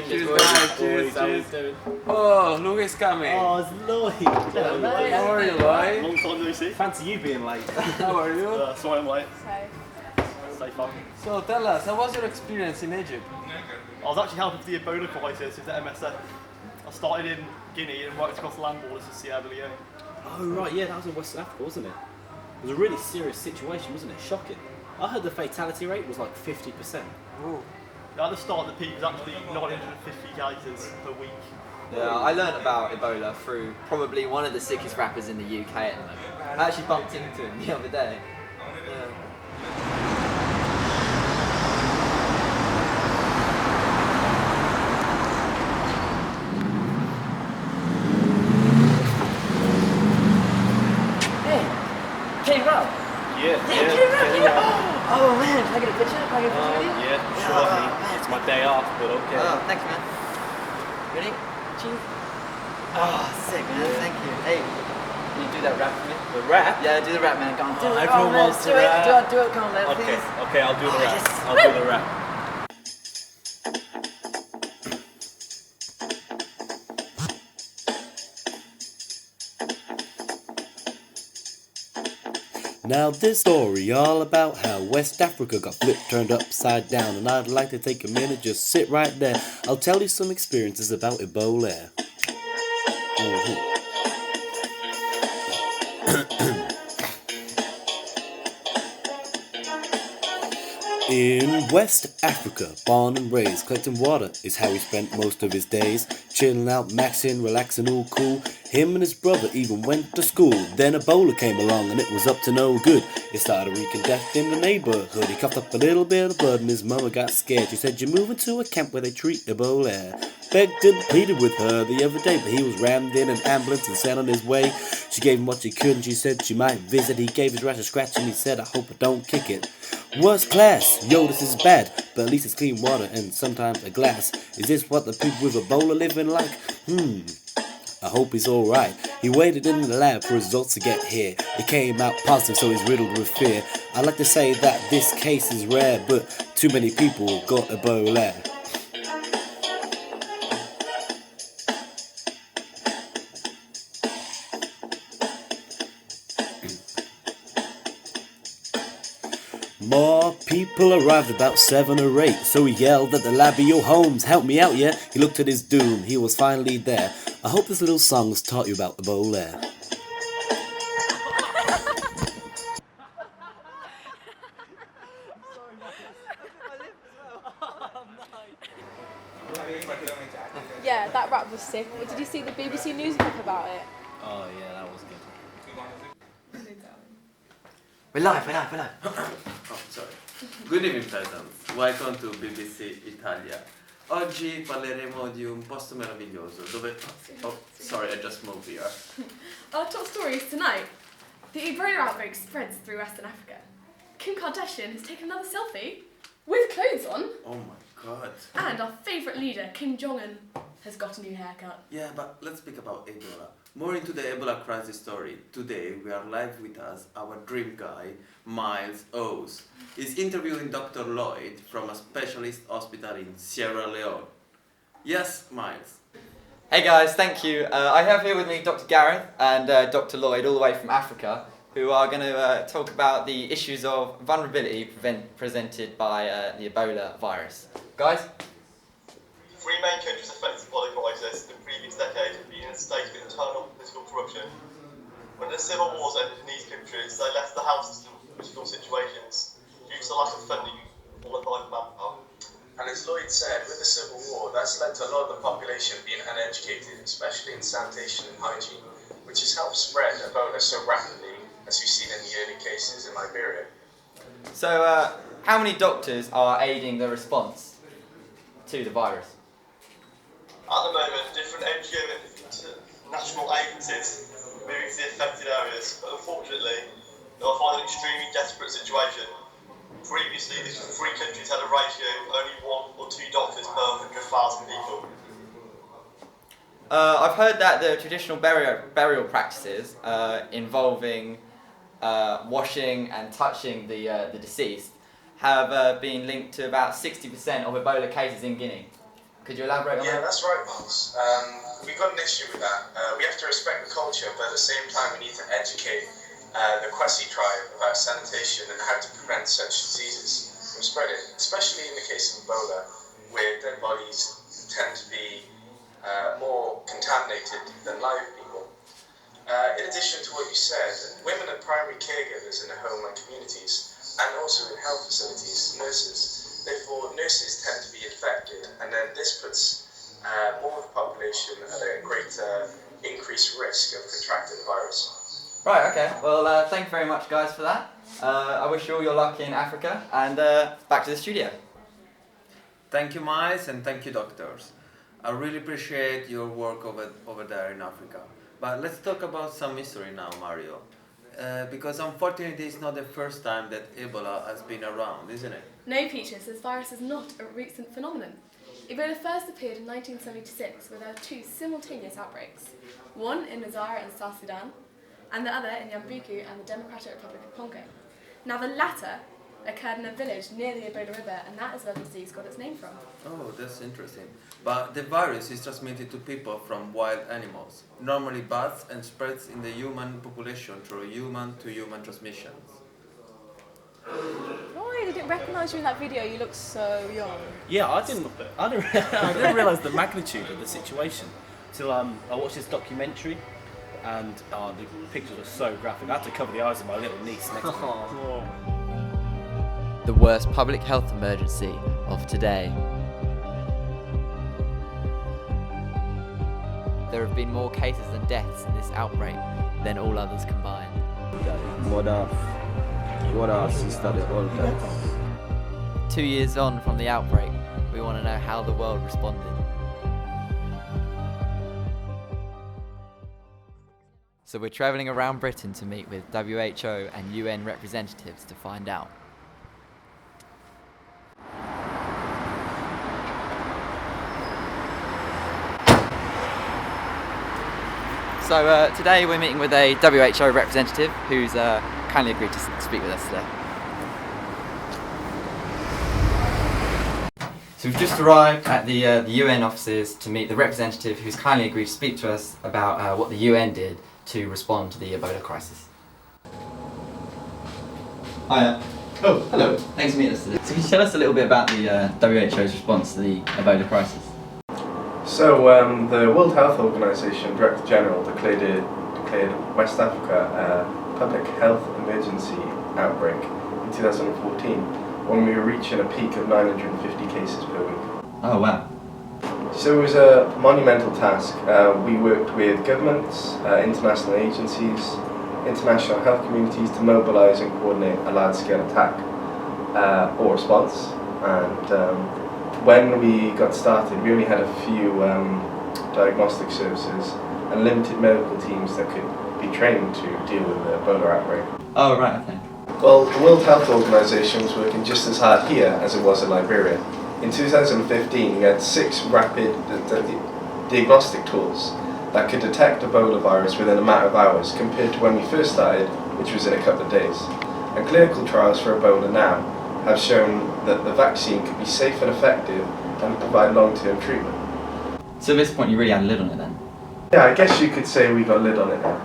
Cheers, guys. cheers, Cheers. cheers. Oh, look, it's coming. Oh, it's Lloyd. Hello, mate. How are you, Lloyd? Long time no see. Fancy you being late. How are you? Sorry I'm late. Stay fun. So tell us, how was your experience in Egypt? I was actually helping for the Ebola crisis with the MSF. I started in Guinea and worked across the land borders to Sierra Leone. Oh right, yeah, that was in West Africa, wasn't it? It was a really serious situation, wasn't it? Shocking. I heard the fatality rate was like 50%. Ooh. At the start, the peak was actually 950 cases per week. Yeah, I learned about Ebola through probably one of the sickest rappers in the UK at the moment. I actually bumped into him the other day. Oh man, can I get a picture? Can I get a picture with you? Yeah, sure. It's my day off, but okay. Oh, thanks man. Ready? Cheers. Oh, sick man, thank you. Hey, can you do that rap for me? The rap? Yeah, do the rap man, go on, do it. Everyone man, wants do to it, rap. do it, come on man, please. Okay, I'll do the rap. Yes. I'll do the rap. Now this story all about how West Africa got flipped, turned upside down, and I'd like to take a minute, just sit right there. I'll tell you some experiences about Ebola. In West Africa, born and raised, collecting water is how he spent most of his days. Chilling out, maxing, relaxing, all cool. Him and his brother even went to school. Then Ebola came along and it was up to no good. It started wreaking death in the neighborhood. He coughed up a little bit of blood and his mama got scared. She said, "You're moving to a camp where they treat Ebola." Begged and pleaded with her the other day, but he was rammed in an ambulance and sent on his way. She gave him what she could and she said she might visit. He gave his rash a scratch and he said, "I hope I don't kick it." Worst class, yo, this is bad, but at least it's clean water and sometimes a glass. Is this what the people with Ebola living like? I hope he's alright. He waited in the lab for results to get here. It came out positive, so he's riddled with fear. I like to say that this case is rare, but too many people got Ebola. More people arrived, about 7 or 8. So he yelled at the lab, "Yo, Holmes, help me out, yeah?" He looked at his doom, he was finally there. I hope this little song has taught you about Ebola. Yeah, that rap was sick. But did you see the BBC News clip about it? Oh yeah, that was good. We're live. Oh, sorry. Good evening, peasants. Welcome to BBC Italia. Oggi parleremo di un posto meraviglioso dove... Oh, sorry, I just moved here. Our top story is tonight. The Ebola outbreak spreads through Western Africa. Kim Kardashian has taken another selfie with clothes on. Oh my god. And our favourite leader, Kim Jong-un, has got a new haircut. Yeah, but let's speak about Ebola. More into the Ebola crisis story. Today we are live with us, our dream guy, Miles Hawes. He's interviewing Dr. Lloyd from a specialist hospital in Sierra Leone. Yes, Miles. Hey guys, thank you. I have here with me Dr. Gareth and Dr. Lloyd, all the way from Africa, who are going to talk about the issues of vulnerability presented by the Ebola virus. Guys? Three main countries affected by the crisis in the previous decade have been in a state of internal political corruption. When the civil wars ended in these countries, they left the houses to political situations due to the lack of funding and qualified manpower. And as Lloyd said, with the Civil War, that's led to a lot of the population being uneducated, especially in sanitation and hygiene, which has helped spread Ebola so rapidly, as we've seen in the early cases in Liberia. So, how many doctors are aiding the response to the virus? At the moment, different NGO and national agencies are moving to the affected areas, but unfortunately, they'll find an extremely desperate situation. Previously, these 3 countries had a ratio of only 1 or 2 doctors per 100,000 people. I've heard that the traditional burial practices involving washing and touching the deceased have been linked to about 60% of Ebola cases in Guinea. Could you elaborate on Yeah, that? that's right, Miles. We've got an issue with that. We have to respect the culture, but at the same time, we need to educate the Kwesi tribe about sanitation and how to prevent such diseases from spreading, especially in the case of Ebola, where dead bodies tend to be more contaminated than live people. In addition to what you said, women are primary caregivers in their homeland communities and also in health facilities, nurses. Therefore, nurses tend to be infected, and then this puts more of the population at a greater increased risk of contracting the virus. Right, okay. Well, thank you very much, guys, for that. I wish you all your luck in Africa, and back to the studio. Thank you, Miles, and thank you, doctors. I really appreciate your work over there in Africa. But let's talk about some history now, Mario. Because unfortunately, it's not the first time that Ebola has been around, isn't it? No, Peaches, this virus is not a recent phenomenon. Ebola first appeared in 1976, where there were 2 simultaneous outbreaks. One in Nazara and South Sudan, and the other in Yambuku and the Democratic Republic of Congo. Now, the latter occurred in a village near the Ebola River, and that is where the disease got its name from. Oh, that's interesting. But the virus is transmitted to people from wild animals, normally bats, and spreads in the human population through human-to-human transmissions. Lloyd, I didn't recognise you in that video. You look so young. Yeah, I didn't realise the magnitude of the situation till I watched this documentary, and the pictures were so graphic. I had to cover the eyes of my little niece next to me. The worst public health emergency of today. There have been more cases than deaths in this outbreak than all others combined. Mother, sister, they all died. 2 years on from the outbreak, we want to know how the world responded. So we're travelling around Britain to meet with WHO and UN representatives to find out. So today we're meeting with a WHO representative who's kindly agreed to speak with us today. So we've just arrived at the UN offices to meet the representative who's kindly agreed to speak to us about what the UN did to respond to the Ebola crisis. Hiya. Oh, hello. Thanks for meeting us today. So can you tell us a little bit about the WHO's response to the Ebola crisis? So the World Health Organization Director General declared West Africa a public health emergency outbreak in 2014 when we were reaching a peak of 950 cases per week. Oh wow. So it was a monumental task. We worked with governments, international agencies, international health communities to mobilise and coordinate a large-scale attack or response. And when we got started, we only had a few diagnostic services and limited medical teams that could be trained to deal with the Ebola outbreak. Oh right, okay. Well, the World Health Organization was working just as hard here as it was in Liberia. In 2015, we had 6 rapid diagnostic tools that could detect Ebola virus within a matter of hours compared to when we first started, which was in a couple of days. And clinical trials for Ebola now have shown that the vaccine could be safe and effective and provide long-term treatment. So at this point you really had a lid on it then? Yeah, I guess you could say we got a lid on it now.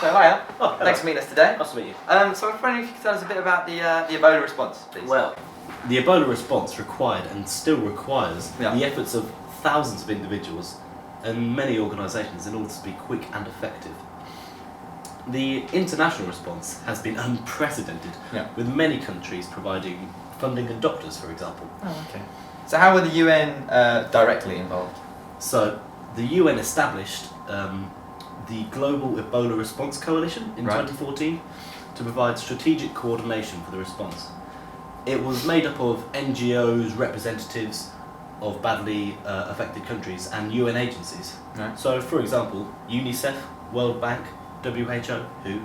So hiya. Thanks for meeting us today. Nice to meet you. So I was wondering if you could tell us a bit about the Ebola response, please. Well, the Ebola response required and still requires Yeah. the efforts of thousands of individuals and many organisations in order to be quick and effective. The international response has been unprecedented, Yeah. with many countries providing funding and doctors, for example. Oh, okay. So how were the UN directly involved? So the UN established the Global Ebola Response Coalition in Right. 2014 to provide strategic coordination for the response. It was made up of NGOs, representatives of badly affected countries and UN agencies. Right. So, for example, UNICEF, World Bank, WHO, WHO,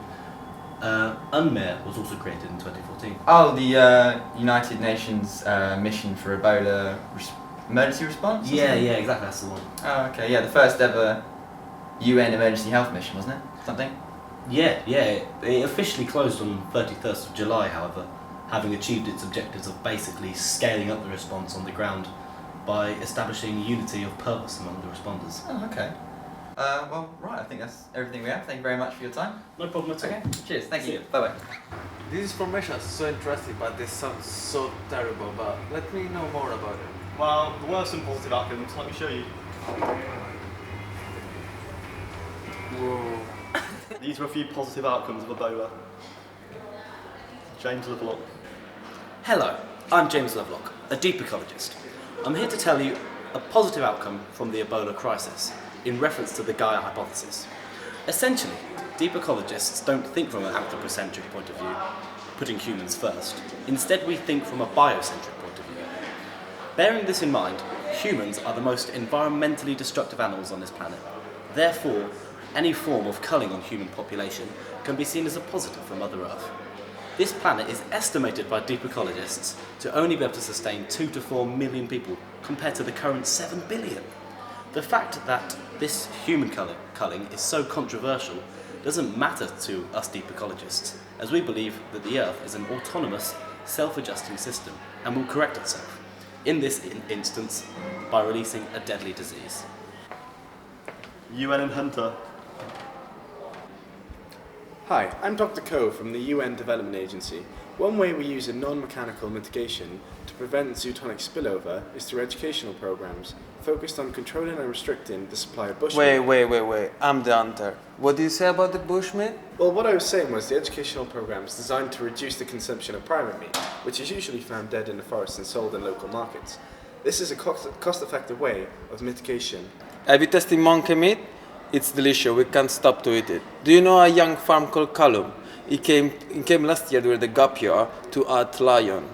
UNMER was also created in 2014. Oh, the United Nations mission for Ebola emergency response? or Yeah, something? yeah, exactly, that's the one. Oh, okay. Yeah, the first ever UN emergency health mission, wasn't it? Something? Yeah, yeah. It officially closed on 31st of July, however, having achieved its objectives of basically scaling up the response on the ground by establishing unity of purpose among the responders. Oh, okay. Well, right, I think that's everything we have. Thank you very much for your time. No problem at all. Okay, cheers, thank you. Bye-bye. This information is so interesting, but this sounds so terrible. But let me know more about it. Well, there were some positive outcomes. Let me show you. Whoa. These were a few positive outcomes of Ebola. James Lovelock. Hello, I'm James Lovelock, a deep ecologist. I'm here to tell you a positive outcome from the Ebola crisis in reference to the Gaia hypothesis. Essentially, deep ecologists don't think from an anthropocentric point of view, putting humans first. Instead, we think from a biocentric point of view. Bearing this in mind, humans are the most environmentally destructive animals on this planet. Therefore, any form of culling on human population can be seen as a positive for Mother Earth. This planet is estimated by deep ecologists to only be able to sustain 2 to 4 million people compared to the current 7 billion. The fact that this human culling is so controversial doesn't matter to us deep ecologists, as we believe that the Earth is an autonomous, self-adjusting system and will correct itself, in this instance by releasing a deadly disease. UN and Hunter. Hi, I'm Dr. Coe from the UN Development Agency. One way we use a non-mechanical mitigation to prevent zootonic spillover is through educational programs focused on controlling and restricting the supply of bushmeat. Wait. I'm the hunter. What do you say about the bushmeat? Well, what I was saying was the educational program is designed to reduce the consumption of primate meat, which is usually found dead in the forest and sold in local markets. This is a cost-effective way of mitigation. Have you tasted monkey meat? It's delicious. We can't stop to eat it. Do you know a young farm called Callum? He came last year during the gap year to Art Lion.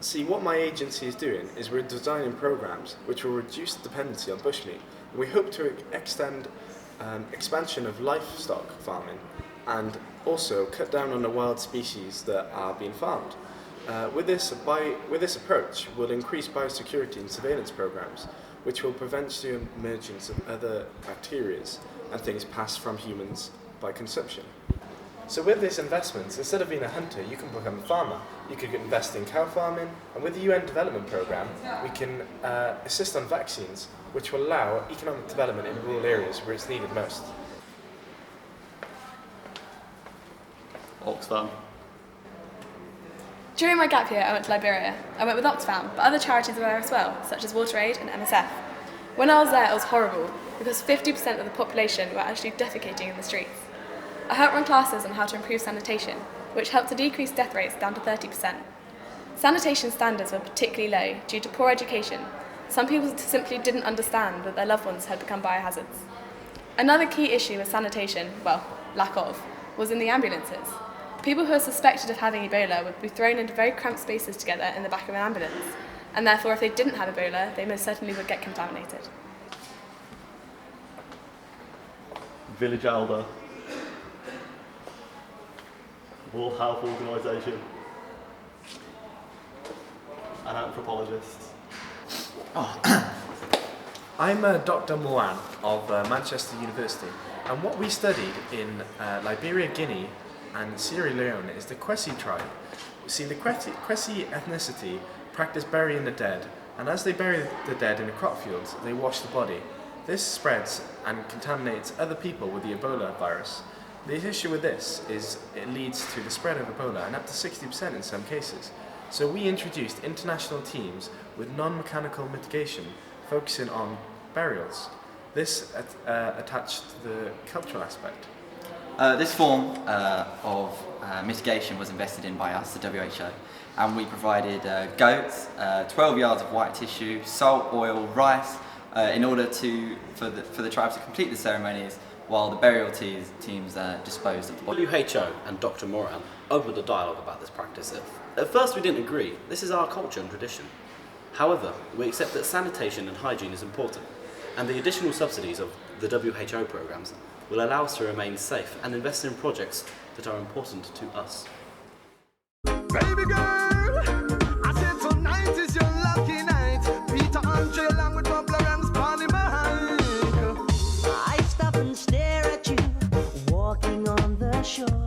See, what my agency is doing is we're designing programs which will reduce dependency on bushmeat. We hope to extend expansion of livestock farming and also cut down on the wild species that are being farmed. With this approach, we'll increase biosecurity and surveillance programs, which will prevent the emergence of other bacteria and things passed from humans by consumption. So with these investments, instead of being a hunter, you can become a farmer. You could invest in cow farming, and with the UN development programme, we can assist on vaccines, which will allow economic development in rural areas where it's needed most. Oxfam. During my gap year, I went to Liberia. I went with Oxfam, but other charities were there as well, such as WaterAid and MSF. When I was there, it was horrible, because 50% of the population were actually defecating in the streets. I helped run classes on how to improve sanitation, which helped to decrease death rates down to 30%. Sanitation standards were particularly low due to poor education. Some people simply didn't understand that their loved ones had become biohazards. Another key issue with sanitation, well, lack of, was in the ambulances. People who are suspected of having Ebola would be thrown into very cramped spaces together in the back of an ambulance, and therefore if they didn't have Ebola, they most certainly would get contaminated. Village Elder. World Health Organization. An anthropologist. I'm Dr. Moran of Manchester University, and what we studied in Liberia, Guinea and Sierra Leone is the Kwesi tribe. See, the Kwesi ethnicity practice burying the dead, and as they bury the dead in the crop fields, they wash the body. This spreads and contaminates other people with the Ebola virus. The issue with this is it leads to the spread of Ebola, and up to 60% in some cases. So we introduced international teams with non-mechanical mitigation, focusing on burials. This attached to the cultural aspect. This form of mitigation was invested in by us, the WHO, and we provided goats, 12 yards of white tissue, salt, oil, rice, in order for the tribes to complete the ceremonies while the burial teams disposed of the body. WHO and Dr. Moran opened a dialogue about this practice. At first we didn't agree. This is our culture and tradition. However, we accept that sanitation and hygiene is important, and the additional subsidies of the WHO programs will allow us to remain safe and invest in projects that are important to us. Baby girl, I said tonight is your lucky night. Peter Andre along with Bubler and Spotty Mike. I stop and stare at you, walking on the shore.